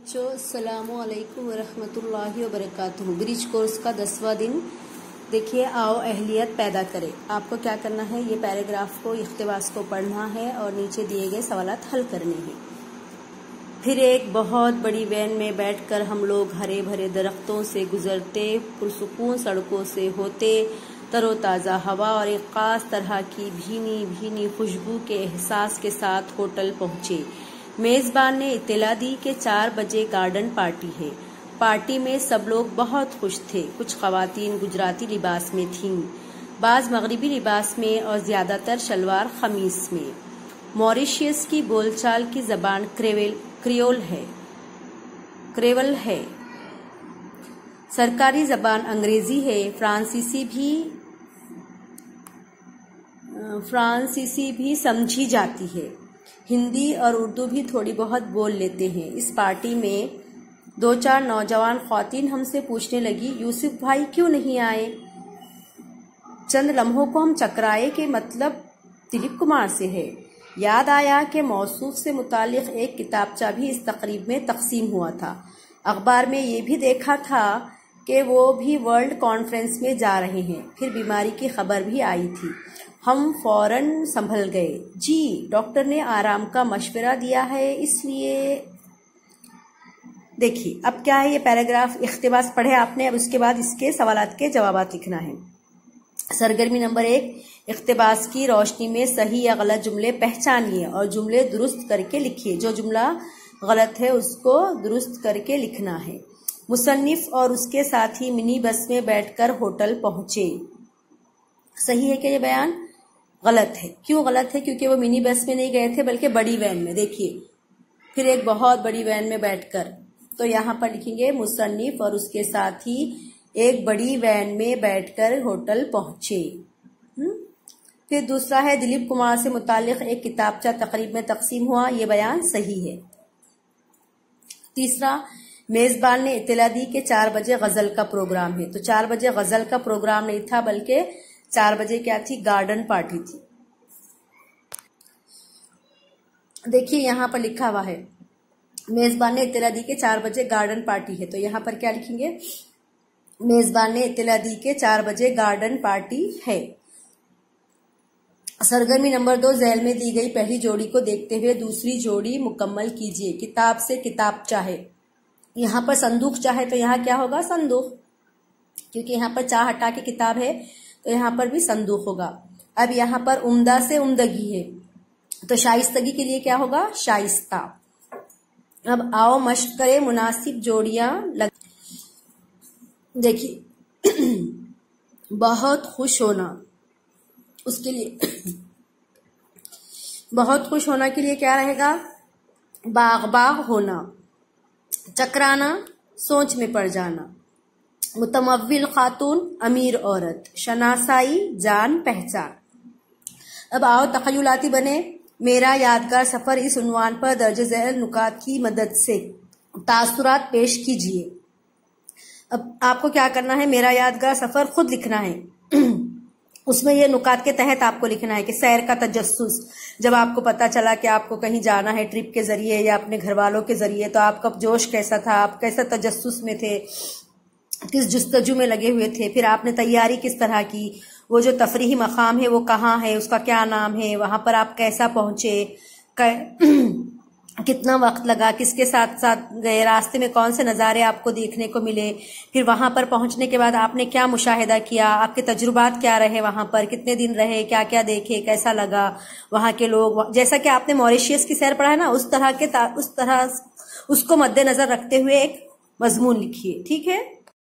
अस्सलाम वालेकुम वरहमतुल्लाहि वबरकातुहू। ब्रिज कोर्स का 10वां दिन। देखिए, आओ अहलियत पैदा करें। आपको क्या करना है, ये पैराग्राफ को, इख्तिबास को पढ़ना है और नीचे दिए गए सवालात हल करने हैं। फिर एक बहुत बड़ी वैन में बैठकर हम लोग हरे भरे दरख्तों से गुजरते, पुरसुकून सड़कों से होते, तरोताज़ा हवा और एक खास तरह की भीनी भीनी खुशबू के एहसास के साथ होटल पहुंचे। मेजबान ने इत्तला दी कि 4 बजे गार्डन पार्टी है। पार्टी में सब लोग बहुत खुश थे। कुछ खवातीन गुजराती लिबास में थीं, बाज मगरिबी लिबास में और ज्यादातर शलवार खमीस में। मॉरिशस की बोलचाल की जबान क्रियोल है। सरकारी जबान अंग्रेजी है। फ्रांसीसी भी समझी जाती है। हिंदी और उर्दू भी थोड़ी बहुत बोल लेते हैं। इस पार्टी में 2-4 नौजवान ख्वातीन हमसे पूछने लगी, यूसुफ भाई क्यों नहीं आए? चंद लम्हों को हम चकराए कि मतलब दिलीप कुमार से है। याद आया कि मौसूफ से मुतालिक एक किताबचा भी इस तकरीब में तकसीम हुआ था। अखबार में ये भी देखा था कि वो भी वर्ल्ड कॉन्फ्रेंस में जा रहे हैं। फिर बीमारी की खबर भी आई थी। हम फौरन संभल गए। जी, डॉक्टर ने आराम का मशवरा दिया है, इसलिए। देखिए, अब क्या है, ये पैराग्राफ इख्तिबास पढ़े आपने। अब उसके बाद इसके सवालात के जवाबात लिखना है। सरगर्मी नंबर 1, इख्तिबास की रोशनी में सही या गलत जुमले पहचानिए और जुमले दुरुस्त करके लिखिए। जो जुमला गलत है उसको दुरुस्त करके लिखना है। मुसन्निफ और उसके साथी मिनी बस में बैठकर होटल पहुंचे। सही है क्या ये बयान? गलत है। क्यों गलत है? क्योंकि वो मिनी बस में नहीं गए थे बल्कि बड़ी वैन में। देखिए, फिर एक बहुत बड़ी वैन में बैठकर, तो यहाँ पर लिखेंगे मुसन्निफ और उसके साथी एक बड़ी वैन में बैठकर होटल पहुंचे। फिर दूसरा है, दिलीप कुमार से मुतालिक एक किताबचा तकरीब में तकसीम हुआ। ये बयान सही है। तीसरा, मेजबान ने इत्तला दी कि 4 बजे गजल का प्रोग्राम है। तो 4 बजे गजल का प्रोग्राम नहीं था बल्कि 4 बजे क्या थी? गार्डन पार्टी थी। देखिए, यहाँ पर लिखा हुआ है, मेजबान ने इत्तला दी कि 4 बजे गार्डन पार्टी है। तो यहाँ पर क्या लिखेंगे? मेजबान ने इत्तला दी कि 4 बजे गार्डन पार्टी है। सरगर्मी नंबर 2, झैल में दी गई पहली जोड़ी को देखते हुए दूसरी जोड़ी मुकम्मल कीजिए। किताब से किताब चाहे। यहाँ पर संदूक चाहे तो यहाँ क्या होगा? संदूक, क्योंकि यहाँ पर चाह हटा के किताब है तो यहाँ पर भी संदूक होगा। अब यहाँ पर उम्दा से उम्दगी है तो शाइस्तगी के लिए क्या होगा? शाइस्ता। अब आओ मश्क करें, मुनासिब जोड़ियां लग। देखिए, बहुत खुश होना, उसके लिए बहुत खुश होना के लिए क्या रहेगा? बाग होना। चकराना, सोच में पड़ जाना। मुतमव्विल खातून, अमीर औरत। शनासाई, जान पहचान। अब आओ तखय्युलाती बने। मेरा यादगार सफर इस उन्वान पर दर्ज झैल नुकात की मदद से तासुरात पेश कीजिए। अब आपको क्या करना है? मेरा यादगार सफर खुद लिखना है। उसमें ये नुकात के तहत आपको लिखना है कि सैर का तजस्सुस, जब आपको पता चला कि आपको कहीं जाना है ट्रिप के जरिए या अपने घर वालों के जरिए, तो आपका जोश कैसा था, आप कैसा तजस्सुस में थे, किस जुस्तजू में लगे हुए थे, फिर आपने तैयारी किस तरह की, वो जो तफरीही मकाम है वो कहाँ है, उसका क्या नाम है, वहां पर आप कैसा पहुंचे, कितना वक्त लगा, किसके साथ साथ गए, रास्ते में कौन से नज़ारे आपको देखने को मिले, फिर वहां पर पहुंचने के बाद आपने क्या मुशाहिदा किया, आपके तजुर्बात क्या रहे, वहां पर कितने दिन रहे, क्या क्या देखे, कैसा लगा वहां के लोग। जैसा कि आपने मॉरिशस की सैर पढ़ा है ना, उस तरह उसको मद्देनजर रखते हुए एक मजमून लिखिए। ठीक है।